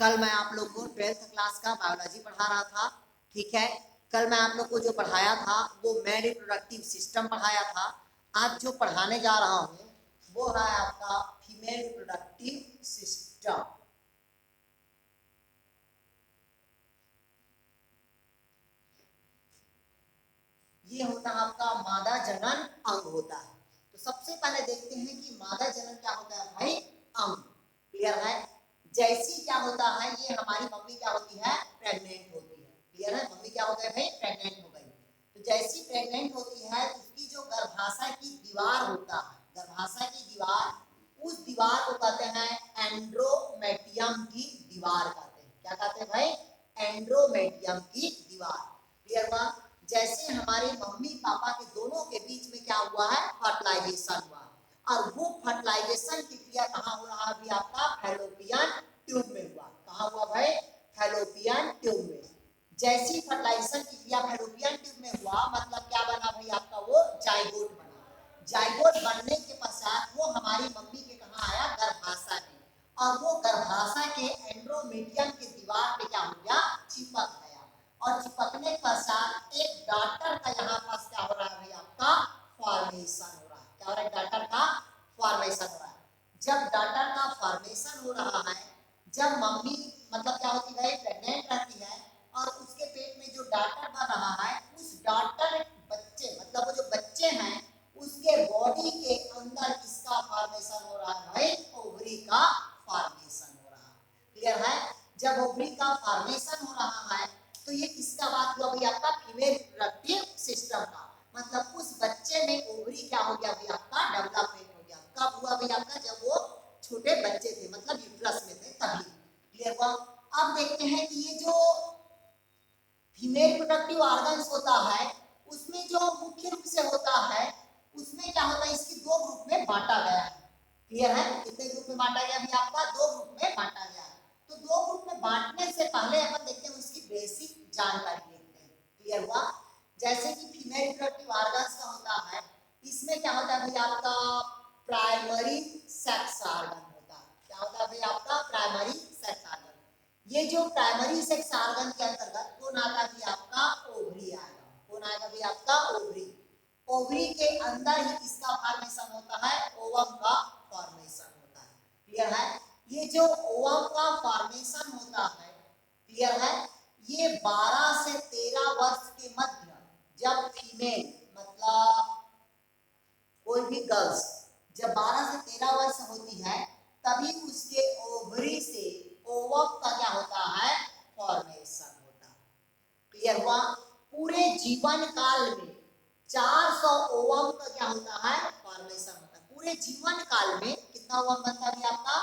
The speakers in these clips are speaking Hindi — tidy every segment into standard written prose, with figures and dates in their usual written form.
कल मैं आप लोग को 12th क्लास का बायोलॉजी पढ़ा रहा था। ठीक है, कल मैं आप लोग को जो पढ़ाया था वो मैं रिप्रोडक्टिव सिस्टम पढ़ाया था। आज जो पढ़ाने जा रहा हूँ वो है आपका फीमेल रिप्रोडक्टिव सिस्टम। ये होता है आपका मादा जनन अंग होता है। तो सबसे पहले देखते हैं कि मादा जनन क्या होता है भाई, अंग। क्लियर है। जैसी क्या होता है, ये हमारी मम्मी क्या होती है, प्रेग्नेंट होती है। क्लियर है, मम्मी क्या हो गई भाई, प्रेग्नेंट हो गई। तो जैसी प्रेग्नेंट होती है उसकी जो गर्भाशय की दीवार होता है, गर्भाशय की दीवार, उस दीवार को कहते हैं एंड्रोमेटियम की दीवार कहते हैं। क्या कहते हैं भाई, एंड्रोमेटियम की दीवार। क्लियर हुआ। जैसे हमारे मम्मी पापा के दोनों के बीच में क्या हुआ है, फर्टिलाइजेशन हुआ, और वो फर्टिलाइजेशन की क्रिया कहाँ हो रहा है अभी आपका, फैलोपियन ट्यूब में हुआ। कहाँ हुआ भाई, फैलोपियन ट्यूब में। जैसी फर्टिलाइजेशन की क्रिया फैलोपियन ट्यूब में हुआ, मतलब क्या बना भाई आपका, वो जाइगोट बना। जाइगोट बनने के पश्चात वो हमारी मम्मी के कहाँ आया, गर्भाशय में, और वो गर्भाशय के एंड्रोमेटियम की दीवार पे क्या हो गया, चिपक गया। और चिपकने के पश्चात एक डॉटर का यहाँ पास क्या हो रहा है भाई आपका, फॉर्मेशन हो रहा है। क्या हो रहा है, डॉटर का फॉर्मेशन हो रहा है। जब डॉटर का फॉर्मेशन हो रहा है, जब मम्मी मतलब क्या होती है, प्रेग्नेंट रहती है, और उसके पेट में जो डॉटर बन रहा है, उस डॉटर बच्चे मतलब वो जो बच्चे हैं उसके बॉडी के अंदर किसका फॉर्मेशन हो रहा है भाई, ओवरी का फॉर्मेशन हो रहा है। क्लियर है। जब ओवरी का फॉर्मेशन हो रहा है तो ये किसका बात हुआ भाई आपका, फीमेल रिप्रोडक्टिव सिस्टम का। मतलब उस बच्चे में ओवरी क्या हो गया भाई आपका, डेवलपमेंट हो गया। कब हुआ भाई आपका, जब वो छोटे बच्चे थे, मतलब यूट्रस में थे तभी। क्लियर हुआ। अब देखते हैं कि ये जो फीमेल रिप्रोडक्टिव ऑर्गन्स होता है उसमें जो मुख्य रूप से होता है, उसमें क्या होता है, इसकी दो ग्रुप में बांटा गया है। क्लियर है, कितने ग्रुप में बांटा गया भी आपका, दो ग्रुप में बांटा गया है। तो दो ग्रुप में बांटने से पहले अपन देखते हैं उसकी बेसिक जानकारी देखते हैं। क्लियर हुआ। जैसे कि फीमेल रिप्रोडक्टिव ऑर्गन्स का होता है, इसमें क्या होता है भाई आपका, प्राइमरी सेक्स ऑर्गन होता है। क्या होता है भाई आपका, प्राइमरी सेक्स ऑर्गन। ये जो प्राइमरी सेक्स ऑर्गन के अंतर्गत कौन आता है आपका, ओवरी आएगा। कौन आएगा भी आपका, ओवरी। ओवरी के अंदर ही किसका फॉर्मेशन होता है, ओवम का फॉर्मेशन होता है। क्लियर है। ये जो ओवम का फॉर्मेशन होता है, क्लियर है, ये 12 से 13 वर्ष के मध्य, जब फीमेल मतलब कोई भी गर्ल्स जब 12 से 13 वर्ष होती है, तभी उसके ओवरी से ओवम का क्या होता है, फॉर्मेशन होता है। क्लियर हुआ। पूरे जीवन काल में 400 ओवम का क्या होता है, फॉर्मेशन होता है। पूरे जीवन काल में कितना ओवम बनता है आपका,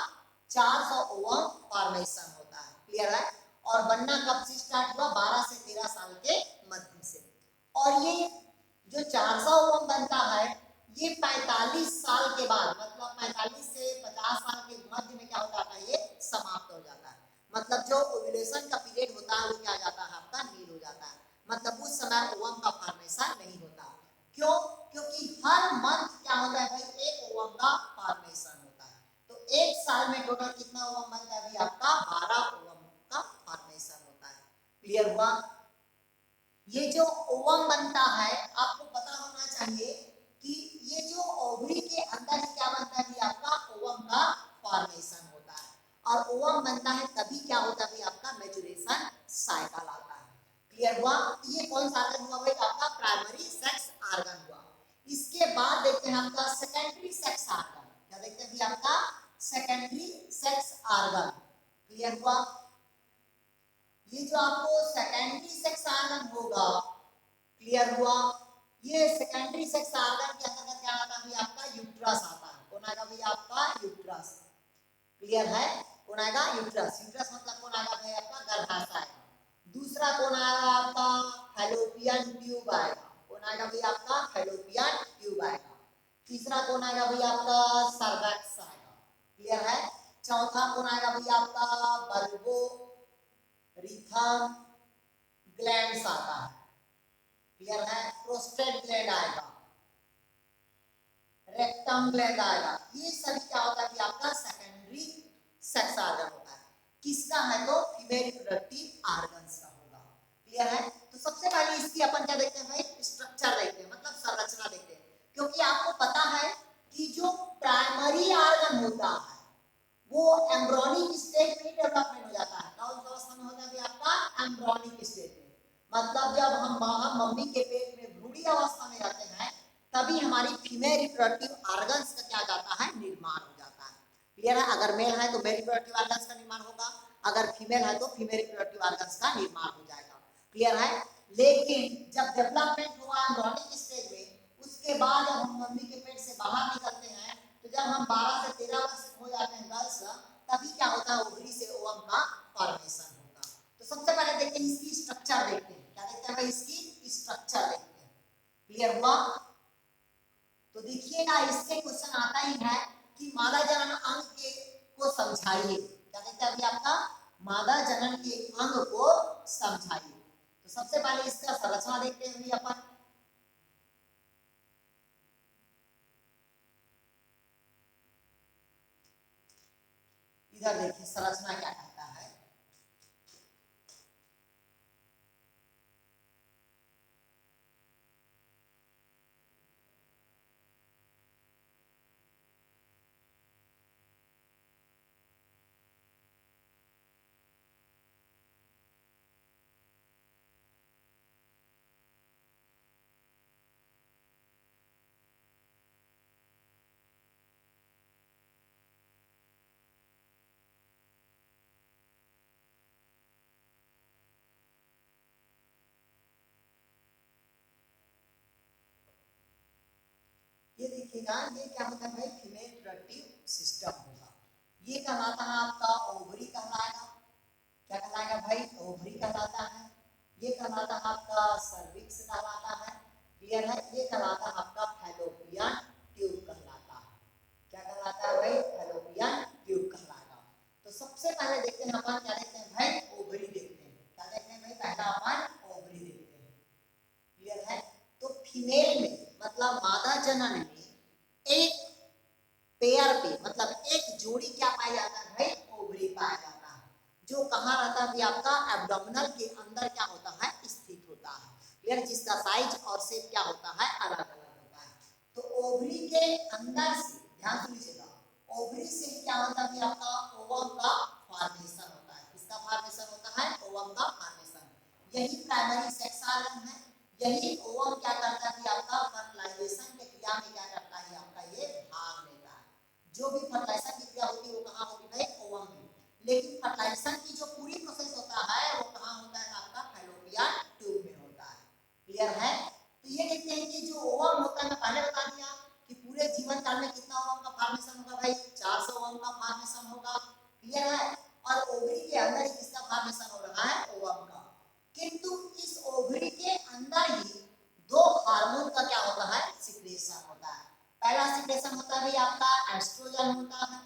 400 ओवम फॉर्मेशन होता है। क्लियर है। और बनना कब से स्टार्ट हुआ, 12 से 13 साल के मध्य से। और ये जो 400 ओवम बनता है, ये 45 साल के बाद, मतलब 45 से 50 साल के मध्य में क्या होता है, ये समाप्त हो जाता है। मतलब जो ओव्यूलेशन का पीरियड होता है वो क्या जाता है आपका, नील हो जाता है। मतलब उस समय ओवम का फॉर्मेशन नहीं होता। क्यों, क्योंकि हर मंथ क्या होता है भाई, एक ओवम का फॉर्मेशन होता है। तो एक साल में टोटल कितना ओवम बनता है भाई आपका, 12 ओवम का फॉर्मेशन होता है। क्लियर हुआ। ये जो ओवम बनता है, आपको पता होना चाहिए कि ये जो ओवरी के अंदर क्या बनता है आपका, ओवम का फॉर्मेशन होता है। और ओवम बनता है तभी क्या होता है आपका, मैच्योरेशन साइकिल आता है। क्लियर हुआ। ये कौन सा ऑर्गन हुआ भाई आपका, प्राइमरी सेक्स ऑर्गन हुआ। इसके बाद देखते हैं आपका सेकेंडरी सेक्स ऑर्गन। क्या देखते हैं आपका, सेकेंडरी सेक्स ऑर्गन। क्लियर हुआ। ये जो आपको सेकेंडरी सेक्स ऑर्गन होगा, क्लियर हुआ, ये सेकेंडरी सेक्स ऑर्गन के अंतर्गत क्या आता है आपका, यूट्रस आता है। कौन आएगा भाई आपका, यूट्रस। क्लियर है, कौन आएगा, यूट्रस। यूट्रस मतलब कौन आएगा भाई आपका, गर्भाशय। दूसरा कौन आएगा आपका, फैलोपियन ट्यूब आएगा। कौन आएगा भाई आपका, फैलोपियन ट्यूब आएगा। तीसरा कौन आएगा भाई आपका, सर्वैक्स आएगा। क्लियर है। चौथा कौन आएगा भाई आपका, बल्बो रिथम ग्लैंड्स आता है। क्लियर है। प्रोस्टेट ग्लैंड आएगा, रेक्टम ग्लैंड आएगा। ये सभी क्या होता है कि आपका सेकेंडरी सेक्स ऑर्गन होता है। किसका है तो फीमेल रिप्रोडक्टिव ऑर्गन्स का होगा। क्लियर है। तो सबसे पहले इसकी अपन क्या देखते हैं भाई, स्ट्रक्चर देखते हैं, मतलब संरचना देखते हैं। क्योंकि आपको पता है कि जो प्राइमरी ऑर्गन होता है वो एम्ब्रियोनिक स्टेज में डेवलपमेंट हो जाता है। कौन सा अवस्था में होता है आपका एम्ब्रियोनिक स्टेज में, मतलब जब हम मम्मी के पेट में भ्रूणी अवस्था में रहते हैं तभी हमारी फीमेल रिप्रोडक्टिव ऑर्गन्स का क्या जाता है निर्माण हो जाता है। क्लियर है। अगर मेल है तो मेल रिप्रोडक्टिव ऑर्गन्स का निर्माण होगा, अगर फीमेल है तो फीमेल रिप्रोडक्टिव ऑर्गन्स का निर्माण हो जाएगा। क्लियर है। लेकिन जब डेवलपमेंट हुआ एम्ब्रियोनिक स्टेज में, उसके बाद जब हम मम्मी के पेट से बाहर निकलते हैं तो जब हम 12 से 13 वर्ष हो जाते हैं गर्ल्स, तभी क्या होता है ओवरी से ओवम का फॉर्मेशन होगा। तो सबसे पहले देखते हैं इसकी स्ट्रक्चर देखते हैं। क्या देखते हैं भाई, इसकी स्ट्रक्चर देखते हैं। क्लियर हुआ। तो देखिएगा इससे क्वेश्चन आता ही है कि मादा जनन अंग के को समझाइए। क्या कहते हैं अभी आपका मादा जनन के अंग को समझाइए। तो सबसे पहले इसका संरचना देखते हैं अपन। इधर देखिए संरचना क्या कहता है। ये देखिएगा, ये क्या होता है भाई, फीमेल रिप्रोडक्टिव सिस्टम होगा। ये कहलाता है आपका ओवरी कहलाएगा। क्या कहलाएगा भाई, ओवरी कहलाता है। ये कहलाता है आपका सर्विक्स कहलाता है। क्लियर है। ये कहलाता है आपका फैलोपियन ट्यूब कहलाता है। क्या कहलाता है भाई, फैलोपियन ट्यूब कहलाएगा। तो सबसे पहले देखते हैं अपन, क्या देखते हैं भाई, ओवरी देखते हैं। क्या देखते हैं भाई, पहला अपन ओवरी देखते हैं। क्लियर है। तो फीमेल में मतलब मादा जनन में एक पेयर पे मतलब एक जोड़ी क्या पाया जाता है भाई, ओवरी पाया जाता है, जो कहाँ रहता है आपका एब्डोमिनल के अंदर क्या होता है स्थित होता है। क्लियर। जिसका साइज और शेप क्या होता है अलग अलग होता है। तो ओवरी के अंदर से ध्यान से लीजिएगा, ओवरी से क्या होता है आपका ओवम का फॉर्मेशन होता है। किसका फॉर्मेशन होता है, ओवम का फॉर्मेशन। यही प्राइमरी सेक्स ऑर्गन है। यही ओवम क्या करता है आपका फर्टिलाइजेशन की क्रिया में क्या करता है आपका ये भाग लेता है। जो भी फर्टिलाइजेशन की क्रिया होती है वो कहाँ होती है, ओवम में। लेकिन फर्टिलाइजेशन की जो पूरी प्रोसेस होता है वो कहाँ होता है आपका फैलोपियन ट्यूब में होता है। क्लियर है। तो ये देखते हैं कि जो ओवम होता है, मैं पहले बता दिया कि पूरे जीवन काल में कितना ओवम का फॉर्मेशन होगा भाई, 400 ओवम का फॉर्मेशन होगा। क्लियर है। और ओवरी के अंदर ही किसका फॉर्मेशन हो रहा है, ओवम का। किंतु इस ओवरी के अंदर ही दो हार्मोन का क्या होता है, सिक्रेशन होता है। पहला सिक्रेशन होता है आपका एस्ट्रोजन होता है।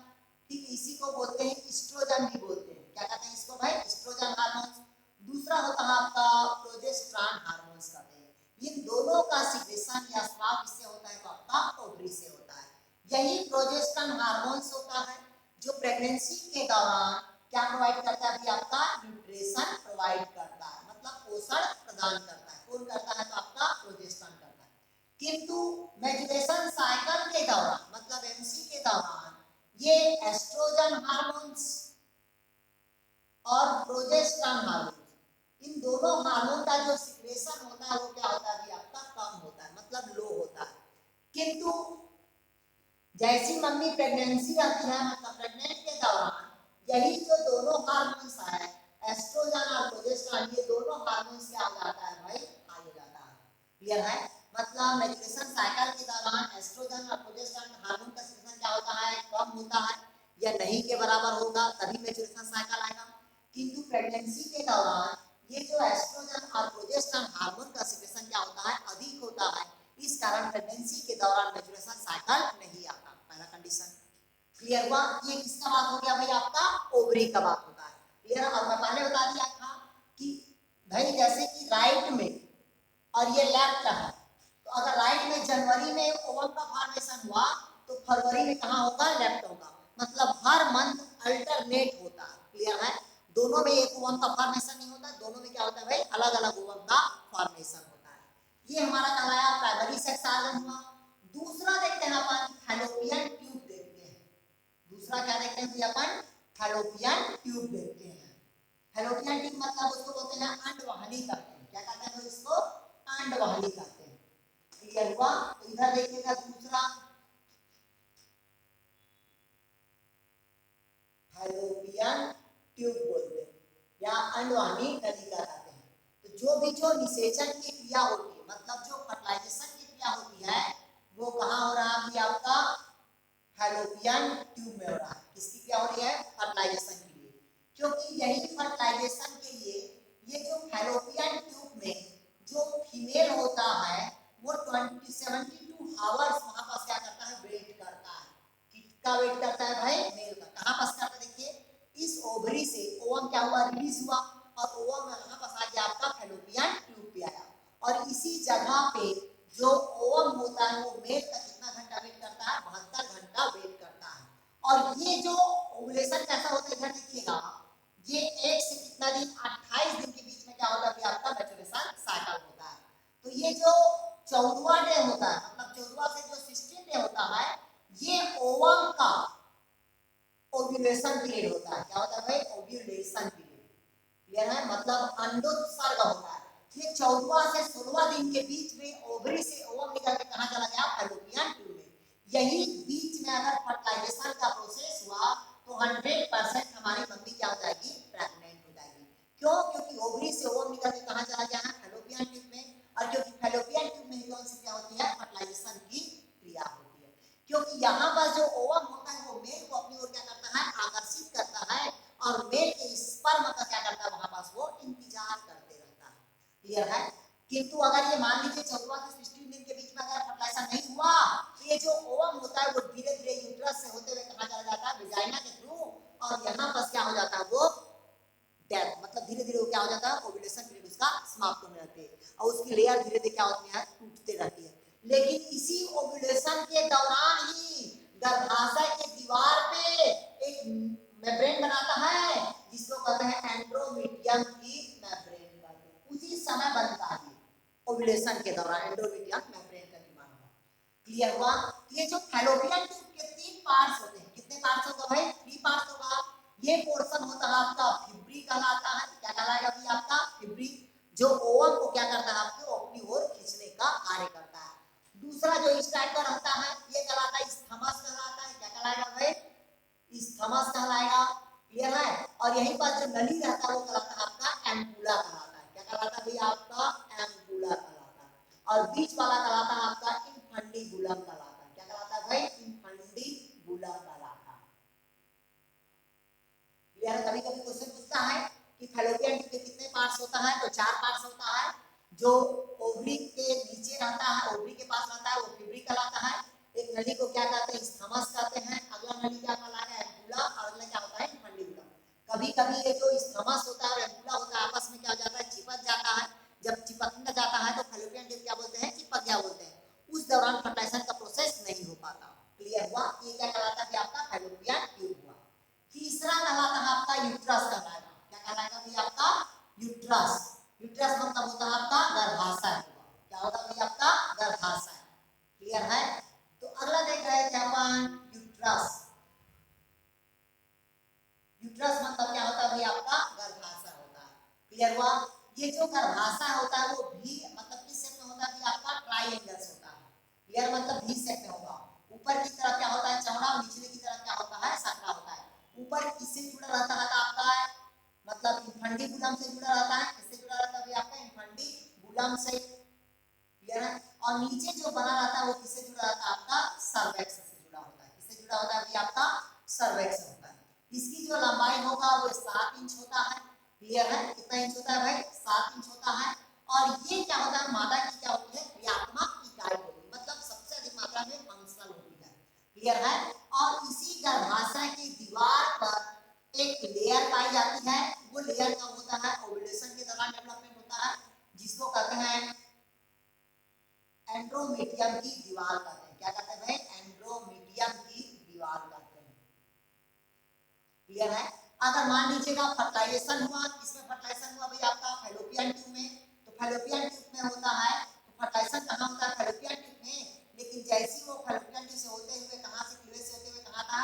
ठीक, इसी को बोलते हैं एस्ट्रोजन भी बोलते हैं। क्या कहते हैं इसको भाई, एस्ट्रोजन हार्मोन। दूसरा होता है आपका प्रोजेस्टेरॉन हार्मोन्स कहते हैं। इन दोनों का सिक्रेशन या स्राव किससे होता है तो आपका ओवरी से होता है। यही प्रोजेस्टेरॉन हार्मोन्स होता है जो प्रेगनेंसी के दौरान क्या प्रोवाइड करता है आपका, न्यूट्रिशन प्रोवाइड करता है, मतलब पोषण प्रदान करता है। कौन करता है तो आपका प्रोजेस्टेरॉन करता है। किंतु मैच्योरेशन साइकिल के दौरान मतलब एमसी के दौरान ये एस्ट्रोजन हार्मोन्स और प्रोजेस्टेरॉन हार्मोन, इन दोनों हार्मोन का जो सिक्रेशन होता है वो क्या होता है आपका कम होता है, मतलब लो होता है। किंतु जैसी मम्मी प्रेगनेंसी रहती है मतलब प्रेग्नेंट के दौरान यही जो दोनों हार्मोन्स है एस्ट्रोजन और प्रोजेस्टेरॉन, ये दोनों हार्मोन्स क्या हो जाता है भाई, हाई हो जाता है। क्लियर है। मतलब मैच्योरेशन साइकिल के दौरान एस्ट्रोजन और प्रोजेस्टेरॉन हार्मोन का सिक्रेशन क्या होता है, कम होता है या नहीं के बराबर होगा, तभी मैच्योरेशन साइकिल आएगा। किंतु प्रेगनेंसी के दौरान ये जो एस्ट्रोजन और प्रोजेस्टेरॉन हार्मोन का सिक्रेशन क्या होता है, अधिक होता है। इस कारण प्रेगनेंसी के दौरान मैच्योरेशन साइकिल नहीं आता। पहला कंडीशन क्लियर हुआ। ये किसका बात हो गया भाई, आपका ओवरी का बात होता है। क्लियर। और मैं पहले बता दिया था कि भाई जैसे कि राइट में और ये लेफ्ट है, तो अगर राइट में जनवरी में ओवम का फॉर्मेशन हुआ तो फरवरी में कहाँ होगा, लेफ्ट होगा। मतलब हर मंथ अल्टरनेट होता है। क्लियर है। दोनों में एक ओवम का फॉर्मेशन नहीं होता, दोनों में क्या होता है भाई, अलग अलग ओवम का फॉर्मेशन होता है। ये हमारा कहलाया प्राइमरी सेक्स ऑर्गन हुआ। दूसरा देखते हैं अपन फैलोपियन ट्यूब देखते हैं। दूसरा क्या देखते हैं अपन, फैलोपियन ट्यूब देखते हैं। फैलोपियन ट्यूब मतलब उसको बोलते हैं अंडवाहिनी कहते हैं। क्या कहते हैं इसको, अंडवाहिनी कहते हैं। क्लियर हुआ। तो इधर देखिएगा दूसरा फैलोपियन ट्यूब बोलते हैं या अंडवाहिनी नलिका कहते हैं। तो जो निषेचन की क्रिया होती है, मतलब जो फर्टिलाइजेशन की क्रिया होती है, वो कहाँ हो रहा है आपका, फैलोपियन ट्यूब में हो रहा है। किसकी क्रिया हो रही है, फर्टिलाइजेशन के लिए। क्योंकि यही फर्टिलाइजेशन के लिए ये जो फैलोपियन ट्यूब में जो फीमेल होता है वो 72 आवर्स वहां पास क्या करता है, वेट करता है। किसका वेट करता है भाई, मेल का। कहां पास करता है, देखिए इस ओवरी से ओवम क्या हुआ, रिलीज हुआ और ओवम में वहां पास आ गया आपका फैलोपियन ट्यूब पे आया। और इसी जगह पे जो ओवम होता है वो मेल का कितना घंटा वेट करता है, 72 घंटा वेट करता है। और ये जो ओवुलेशन कैसा होता है, इधर देखिएगा, ये एक से कितना दिन, 28 दिन के बीच में क्या होता है आपका मैच्योरेशन साइकिल होता है। तो ये जो 14वां डे होता है, मतलब 14वां से जो 16 डे होता है, ये ओवम का ओव्यूलेशन पीरियड होता है। क्या होता है भाई, ओव्यूलेशन पीरियड। क्लियर है, मतलब अंडोत्सर्ग होता है। ये 14वां से 16वां दिन के बीच में ओवरी से ओवम निकल के कहां चला गया, फैलोपियन ट्यूब में। यही बीच में अगर फर्टिलाइजेशन का प्रोसेस हुआ तो 100% हमारी मम्मी क्या हो जाएगी, प्रेग्नेंट हो जाएगी। क्यों, क्योंकि ओवरी से ओवम निकल के कहां चला गया है, फैलोपियन ट्यूब में। और क्योंकि फैलोपियन ट्यूब में कौन सी क्रिया होती है, फर्टिलाइजेशन की क्रिया होती है। क्योंकि यहाँ पर जो ओवम होता है वो मेल को अपनी ओर क्या करता है, आकर्षित करता है, और मेल के स्पर्म का क्या करता है, वहां पास वो इंतजार करते रहता है। क्लियर है। किंतु अगर ये मान लीजिए 14 से 16 दिन के बीच में अगर फर्टिलाइजेशन नहीं हुआ तो ये जो ओवम होता है वो धीरे धीरे यूट्रस से होते हुए कहां चला जाता है, वेजाइना के थ्रू, और यहाँ पर क्या हो जाता है, वो डेथ, मतलब धीरे धीरे वो क्या हो जाता है, ओव्यूलेशन पीरियड उसका समाप्त होने लगती है और उसकी लेयर धीरे धीरे क्या होती है, टूटते रहती है। लेकिन इसी ओव्यूलेशन के दौरान ही गर्भाशय के दीवार पे एक मेम्ब्रेन बनाता है जिसको कहते हैं एंड्रोमीटियम की मेम्ब्रेन कहते हैं। उसी समय बनता है ओव्यूलेशन के दौरान एंड्रोमीटियम मेम्ब्रेन का निर्माण हुआ। क्लियर हुआ। ये जो फैलोपियन ट्यूब के 3 पार्ट्स होते हैं, कितने पार्ट्स होगा भाई, 3 पार्ट्स होगा। ये पोर्शन होता है आपका फिब्री कहलाता है। क्या कहलाएगा भाई, आपका फिब्री, जो ओवम को क्या करता है, आपको अपनी ओर खींचने का कार्य करता है। दूसरा जो इस टाइप का रहता है ये कहलाता है स्थमस कहलाता है। क्या कहलाएगा भाई, स्थमस कहलाएगा। क्लियर है। और यहीं पर जो नली रहता है वो कहलाता है आपका एम्पुला कहलाता है। क्या कहलाता है भाई, आपका एम्पुला कहलाता है। और बीच वाला कहलाता है आपका इनफंडिबुलम कहलाता है। क्या कहलाता है भाई, इनफंडिबुलम कहलाता है। क्लियर। कभी कभी क्वेश्चन पूछता है कि फैलोपियन ट्यूब के कितने पार्ट्स होता है, तो 4 पार्ट्स होता है। जो ओवरी के नीचे रहता है, ओवरी के पास रहता है, वो फिब्री कहलाता है। एक नली को क्या कहते हैं, स्थमस कहते हैं। अगला नली क्या कहलाएगा, एम्पुला। और अगला क्या होता है, इनफंडिबुलम। कभी कभी ये जो स्थमस होता है और एम्पुला होता है आपस में क्या हो जाता है, चिपक जाता है। जब चिपकने जाता है तो फैलोपियन ट्यूब क्या बोलते हैं, चिपक गया बोलते हैं। उस दौरान फर्टिलाइजेशन का प्रोसेस नहीं हो पाता। क्लियर हुआ। ये क्या कहलाता है आपका फैलोपियन ट्यूब हुआ। तीसरा कहलाता है आपका यूट्रस कहलाएगा। क्या कहलाएगा भाई, आपका यूट्रस। यूट्रस मतलब होता है आपका गर्भाशय। क्या होगा भाई, आपका गर्भाशय। क्लियर है। तो अगला देख रहे थे अपन यूट्रस। यूट्रस मतलब क्या होता है भाई, आपका गर्भाशय होता है। क्लियर हुआ। ये जो गर्भाशय होता है वो भी मतलब किस शेप में होता है, आपका ट्रायंगल्स होता है। क्लियर, मतलब भी शेप में होगा। ऊपर की तरफ क्या होता है, चौड़ा, और निचले की तरफ क्या होता है, सकरा होता है। ऊपर किससे जुड़ा रहता है आपका, मतलब इनफंडिबुलम से जुड़ा रहता है। किससे जुड़ा रहता है आपका, इनफंडिबुलम से। क्लियर है। और नीचे जो बना रहता है वो किससे जुड़ा रहता है, आपका सर्वेक्स से जुड़ा होता है। किससे जुड़ा होता है अभी, आपका सर्वेक्स होता है। इसकी जो लंबाई होगा वो 7 इंच होता है। क्लियर है। कितना इंच होता है भाई, 7 इंच होता है। और ये क्या होता है, मादा की क्या होती है, क्रियात्मक इकाई होती है, मतलब सबसे अधिक मात्रा में फंक्शनल होती है। क्लियर है। और इसी गर्भाशय की दीवार पर एक लेयर पाई जाती है। वो लेयर का होता है, ओव्यूलेशन के दौरान डेवलपमेंट होता है, जिसको कहते हैं एंड्रोमीटियम की दीवार कहते हैं। क्या कहते हैं भाई, एंड्रोमीटियम की दीवार कहते हैं। क्लियर है। अगर मान लीजिएगा फर्टिलाइजेशन फर्टिलाइजेशन हुआ, इसमें फर्टिलाइजेशन हुआ भाई आपका फैलोपियन ट्यूब में। तो फैलोपियन ट्यूब में होता है तो फर्टिलाइजेशन कहाँ होता है? फैलोपियन ट्यूब में। लेकिन जैसे वो फैलोपियन ट्यूब से होते हुए कहाँ से क्लीवेज से होते हुए कहाँ था?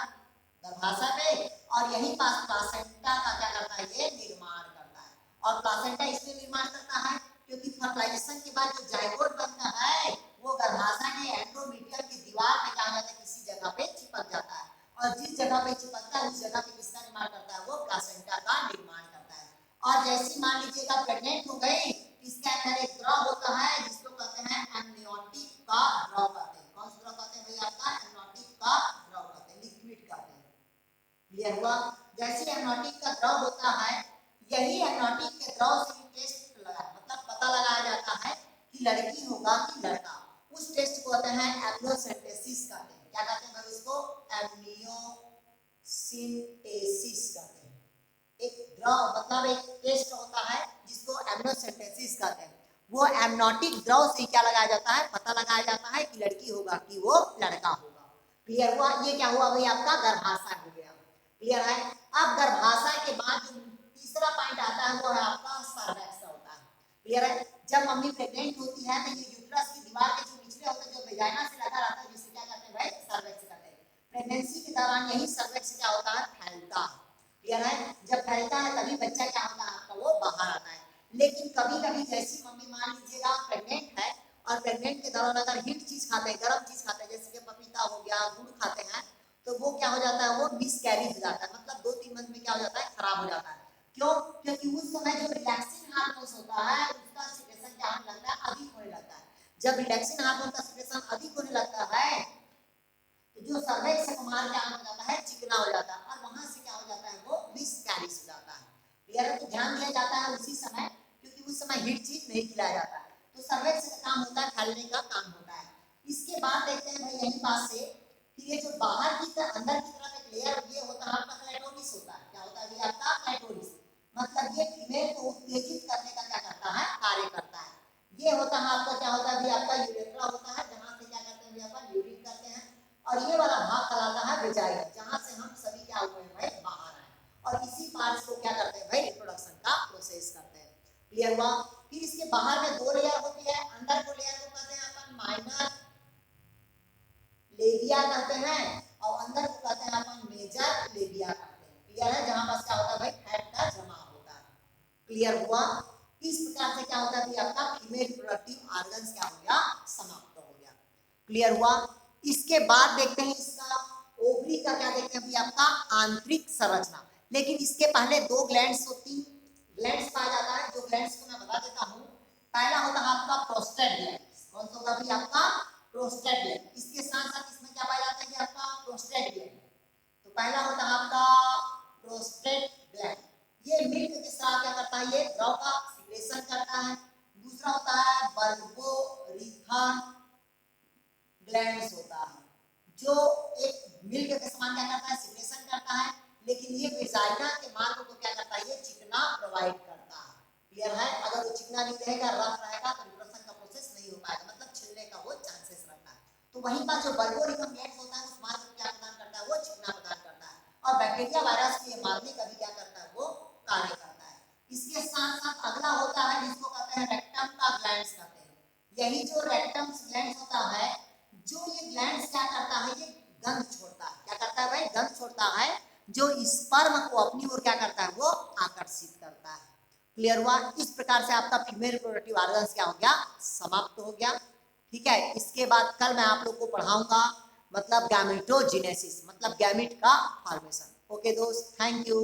गर्भाशय में। और यही पास प्लासेंटा का क्या करता है? ये निर्माण करता है। और प्लासेंटा इसलिए निर्माण करता है क्योंकि फर्टिलाइजेशन के बाद जो जाइगोट बनता है वो गर्भाशय के एंडोमेट्रियम की दीवार पे क्या होता है? किसी जगह पे चिपक जाता है। और जिस जगह पे चिपकता है उस जगह पे किसका निर्माण करता है? वो प्लासेंटा का निर्माण करता है। और जैसे मान लीजिएगा प्रेग्नेंट हो गई, इसके अंदर एक द्रव होता है जिसको कहते हैं एमनियोटिक का द्रव कहते हैं। कौन सा द्रव कहते हैं भाई? आपका एमनियोटिक का द्रव कहते हैं, लिक्विड कहते हैं। क्लियर हुआ? जैसे एमनियोटिक का द्रव होता है, यही एमनियोटिक के द्रव से टेस्ट मतलब पता लगाया जाता है कि लड़की होगा कि लड़का। उस टेस्ट को कहते हैं एम्नियोसेंटेसिस कहते हैं। क्या कहते हैं भाई उसको? एम्नियोसेंटेसिस कहते हैं। एक द्रव मतलब एक टेस्ट होता है जिसको एम्नियोसेंटेसिस कहते हैं। वो एमनियोटिक द्रव से क्या लगाया जाता है? पता लगाया जाता है कि लड़की होगा कि वो लड़का होगा। क्लियर हुआ? ये क्या हुआ भाई? आपका गर्भाशय हो गया। क्लियर है? अब गर्भाशय के बाद जो तीसरा पॉइंट आता है वो है आपका सर्वैक्स होता है। क्लियर है? जब मम्मी प्रेग्नेंट होती है तो ये यूट्रस की दीवार के जो निचले होते हैं जो वेजाइना से लगा रहता है जिसे क्या कहते हैं भाई? सर्वैक्स कहते हैं। प्रेगनेंसी के दौरान यही सर्वैक्स क्या होता है? फैलता है। क्लियर है? जब फैलता है तभी बच्चा क्या होता है आपका? वो बाहर आता है। लेकिन कभी कभी जैसी मम्मी मान लीजिएगा प्रेग्नेंट है और प्रेग्नेंट के दौरान अगर हीट चीज खाते हैं, गर्म चीज खाते हैं, जैसे कि पपीता हो गया, गुड़ खाते हैं, तो वो क्या हो जाता है? वो मिसकैरेज हो जाता है। मतलब 2-3 मंथ में क्या हो जाता है? खराब हो जाता है। क्यों? क्योंकि उस समय जो रिलैक्सिंग हार्मोन होता है उसका सिक्रेशन क्या होने लगता है? अधिक होने लगता है। जब रिलैक्सिंग हार्मोन का सिक्रेशन अधिक होने लगता है तो जो सर्वैक्स कुमार क्या हो जाता है? चिकना हो जाता है। और वहां से क्या हो जाता है? वो मिसकैरेज हो जाता है। क्लियर है? तो ध्यान दिया जाता है उसी समय, क्योंकि उस समय हीट चीज नहीं खिलाया जाता है। तो सर्वैक्स का काम होता है फैलने का काम होता है। इसके बाद देखते हैं भाई यही पास से कि ये जो बाहर की तरफ अंदर की तरफ एक लेयर ये होता है आपका क्लाइटोरिस होता है। क्या होता है ये आपका? क्लाइटोरिस। मतलब ये फीमेल को उत्तेजित करने का क्या करता है? कार्य करता है। ये होता है आपका क्या होता है भाई? आपका यूरेथ्रा होता है जहां से क्या करते हैं भाई? अपन यूरिन करते हैं। और ये वाला भाग कहलाता है वेजाइना, जहां से हम सभी क्या हुए हैं भाई? बाहर आए। और इसी पार्ट्स को क्या करते हैं भाई? रिप्रोडक्शन का प्रोसेस करते हैं। क्लियर हुआ? फिर इसके बाहर में 2 लेयर होती है। अंदर को लेयर को कहते हैं अपन माइनर लेबिया कहते हैं और अंदर को कहते हैं अपन मेजर लेबिया कहते हैं। क्लियर है? जहां पर क्या होता है भाई? फैट का जमा होता है। क्लियर हुआ? इस प्रकार से क्या होता है भाई? आपका फीमेल रिप्रोडक्टिव ऑर्गन्स क्या हो गया? समाप्त हो गया। क्लियर हुआ? इसके बाद देखते हैं इसका ओवरी का क्या देखते हैं भाई? आपका आंतरिक संरचना। लेकिन इसके पहले 2 ग्लैंड्स और 3 ग्लैंड्स पाया जाता है। जो ग्लैंड्स को मैं बता देता हूं। पहला होता है आपका प्रोस्टेट ग्लैंड। कौन सा होगा भाई? आपका प्रोस्टेट ग्लैंड। इसके साथ साथ इसमें क्या पाया जाता है कि आपका प्रोस्टेट ग्लैंड। तो पहला होता है आपका प्रोस्टेट ग्लैंड। ये मिल्क के साथ क्या करता है? ये द्रव का सिक्रेशन करता है। दूसरा होता है बल्बोरिथन ग्लैंड्स होता है जो एक मिल्क के समान क्या करता है? सिक्रेशन करता है। लेकिन ये वेजाइना के मार्ग को क्या करता है? ये चिकना प्रोवाइड करता है। क्लियर है? अगर वो चिकना नहीं रहेगा, रफ रहेगा तो रिप्रोडक्शन का प्रोसेस नहीं हो पाएगा, मतलब छिलने का वो चांसेस रहता है। तो वहीं पर जो बल्बोरिथन ग्लैंड्स होता है उस मार्ग को क्या प्रदान करता है? वो चिकना प्रदान करता है। और बैक्टीरिया वायरस को ये मारने का भी क्या करता है? वो कार्य करता है। इसके साथ साथ अगला होता है जिसको कहते हैं रेक्टम का ग्लैंड्स कहते हैं। यही जो रेक्टम ग्लैंड्स होता है, जो ये ग्लैंड्स क्या करता है? ये गंध छोड़ता है। क्या करता है भाई? गंध छोड़ता है जो स्पर्म को अपनी ओर क्या करता है? वो आकर्षित करता है। क्लियर हुआ? इस प्रकार से आपका फीमेल रिप्रोडक्टिव ऑर्गन्स क्या हो गया? समाप्त हो गया। ठीक है? इसके बाद कल मैं आप लोग को पढ़ाऊंगा मतलब गैमेटोजेनेसिस, मतलब गैमेट का फॉर्मेशन। ओके दोस्त, थैंक यू।